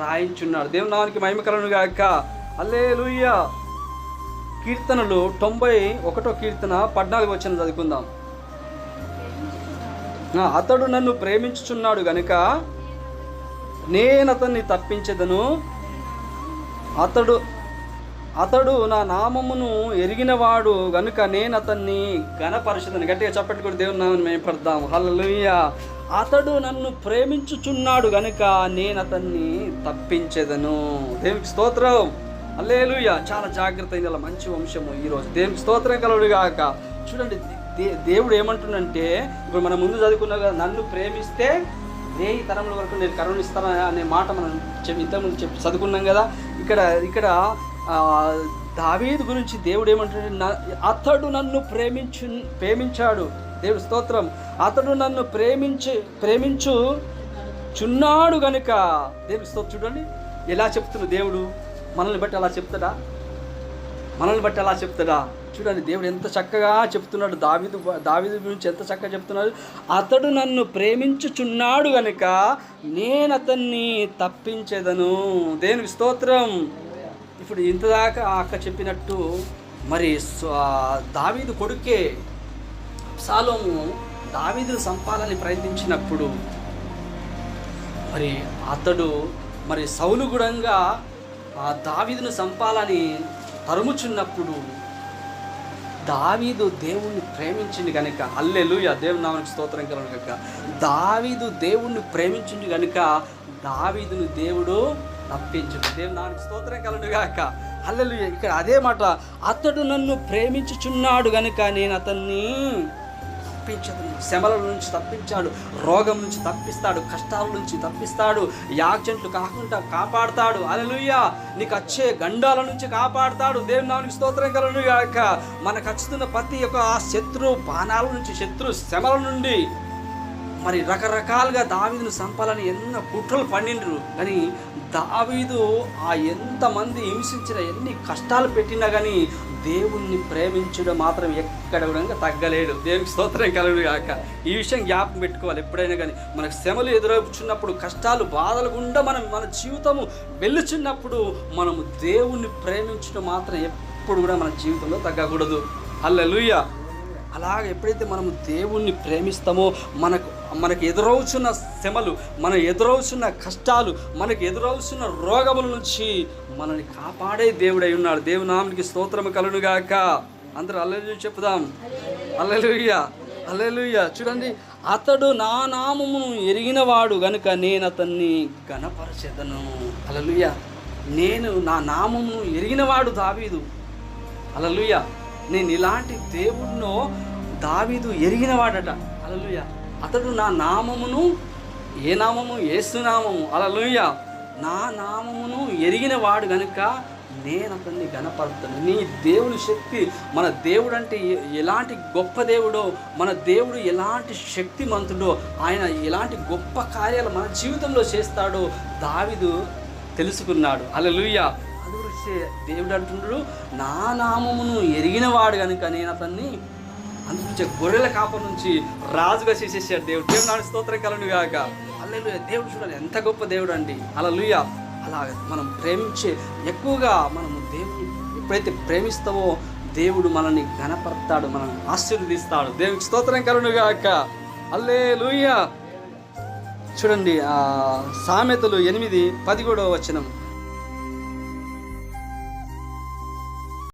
రాయించున్నాడు. దేవుని నామానికి మహిమ కలుగును గాక. హల్లెలూయా. కీర్తనలు 91 కీర్తన 14 వచనం చదువుకుందాం. అతడు నన్ను ప్రేమించుచున్నాడు గనుక నేనతన్ని తప్పించెదను. అతడు నా నామమును ఎరిగినవాడు గనుక నేను అతన్ని ఘనపరచెదను. గట్టిగా చప్పట్లు కూడా దేవుని నామమును మహిమపడదాం. హల్లెలూయా. అతడు నన్ను ప్రేమించుచున్నాడు గనుక నేను అతన్ని తప్పించెదను. దేవునికి స్తోత్రం. హల్లెలూయా. చాలా జాగ్రత్త అయిన మంచి వంశము ఈరోజు. దేవునికి స్తోత్రం కలుగును గాక. చూడండి, దేవుడు ఏమంటుండంటే, ఇప్పుడు మనం ముందు చదువుకున్నా కదా, నన్ను ప్రేమిస్తే 1000 తరముల వరకు నేను కరుణిస్తాను అనే మాట మనం ఇంతకుముందు చదువుకున్నాం కదా. ఇక్కడ దావీదు గురించి దేవుడు ఏమంటాడు? అతడు నన్ను ప్రేమించాడు. దేవుడు స్తోత్రం. అతడు నన్ను ప్రేమించుచున్నాడు గనుక. దేవుడు స్తోత్రం. చూడండి ఎలా చెప్తున్నాడు దేవుడు. మనల్ని బట్టి అలా చెప్తాడా? చూడండి దేవుడు ఎంత చక్కగా చెప్తున్నాడు. దావీదు గురించి ఎంత చక్కగా చెప్తున్నాడు. అతడు నన్ను ప్రేమించుచున్నాడు గనుక నేను అతన్ని తప్పించెదను. దేవునికి స్తోత్రం. ఇప్పుడు ఇంతదాకా అక్క చెప్పినట్టు మరి దావీదు కొడుకే అబ్షాలోము దావీదును చంపాలని ప్రయత్నించినప్పుడు మరి అతడు సౌలు గుడంగా దావీదును చంపాలని తరుముచున్నప్పుడు దావీదు దేవుణ్ణి ప్రేమించింది కనుక, హల్లెలూయా, దేవుని నామానికి స్తోత్రం కలుగును గాక. దావీదు దేవుణ్ణి ప్రేమించింది కనుక దావీదును దేవుడు తప్పించుడు. దేవుని నామానికి స్తోత్రం కలుగును గాక. హల్లెలూయా. ఇక్కడ అదే మాట, అతడు నన్ను ప్రేమించుచున్నాడు కనుక నేను అతన్ని తప్పించదు. శ్రమల నుంచి తప్పించాడు, రోగం నుంచి తప్పిస్తాడు, కష్టాల నుంచి తప్పిస్తాడు, యాక్సిడెంట్లు కాకుండా కాపాడుతాడు. హల్లెలూయా. నీకు వచ్చే గండాల నుంచి కాపాడుతాడు. దేవుని నామానికి స్తోత్రం కలుగును గాక. మనకు వచ్చుతున్న ప్రతి ఒక్క శత్రు బాణాల నుంచి, శత్రు శ్రమల నుండి మరి రకరకాలుగా దావీదును చంపాలని ఎన్నో కుట్రలు పండిండ్రు. కానీ దావీదు ఎంతమంది హింసించిన, ఎన్ని కష్టాలు పెట్టినా కానీ దేవుణ్ణి ప్రేమించడం మాత్రం ఎక్కడ కూడా తగ్గలేడు. దేవునికి స్తోత్రం కలుగును గాక. ఈ విషయం జ్ఞాపకం పెట్టుకోవాలి. ఎప్పుడైనా కానీ మనకు శ్రమలు ఎదురవుతున్నప్పుడు, కష్టాలు బాధలు గుండా మన జీవితము వెళ్ళుచున్నప్పుడు మనము దేవుణ్ణి ప్రేమించడం మాత్రం ఎప్పుడు కూడా మన జీవితంలో తగ్గకూడదు. హల్లెలూయా. అలాగే ఎప్పుడైతే మనము దేవుణ్ణి ప్రేమిస్తామో మనకు ఎదురవుతున్న శ్రమలు, మన ఎదురవుతున్న కష్టాలు, మనకు ఎదురవుతున్న రోగముల నుంచి మనల్ని కాపాడే దేవుడై ఉన్నాడు. దేవుని నామానికి స్తోత్రము కలుగును గాక. అందరూ హల్లెలూయా చెప్పుదాం. హల్లెలూయా, హల్లెలూయా. చూడండి, అతడు నా నామమును ఎరిగినవాడు గనుక నేను అతన్ని ఘనపరచెదను. హల్లెలూయా. నా నామమును ఎరిగినవాడు దావీదు. హల్లెలూయా. నేను ఇలాంటి దేవుణ్ణో దావీదు ఎరిగినవాడట. హల్లెలూయా. అతడు నా నామమును, ఏ నామము? యేసు నామము. హల్లెలూయా. నా నామమును ఎరిగినవాడు గనుక నేను అతన్ని ఘనపరుతాను. నీ దేవుని శక్తి, మన దేవుడు అంటే ఎలాంటి గొప్ప దేవుడో, మన దేవుడు ఎలాంటి శక్తిమంతుడో, ఆయన ఎలాంటి గొప్ప కార్యాలు మన జీవితంలో చేస్తాడో దావీదు తెలుసుకున్నాడు. హల్లెలూయా. దేవుడు అంటున్నాడు, నా నామమును ఎరిగినవాడు కనుక నేను అతన్ని అందుకే గొర్రెల కాపర్ నుంచి రాజుగా చేసేసాడు దేవుడు. దేవుడు నాడు స్తోత్రం కలుగును గాక. హల్లెలూయా. దేవుడు చూడాలి ఎంత గొప్ప దేవుడు అండి. హల్లెలూయా. అలాగే మనం ప్రేమించే ఎక్కువగా మనము దేవుని ఎప్పుడైతే ప్రేమిస్తామో దేవుడు మనల్ని ఘనపరుస్తాడు, మనల్ని ఆశీర్వదిస్తాడు. దేవునికి స్తోత్రం కలుగును గాక. హల్లెలూయా. చూడండి, సామెతలు 8:17 వచనం.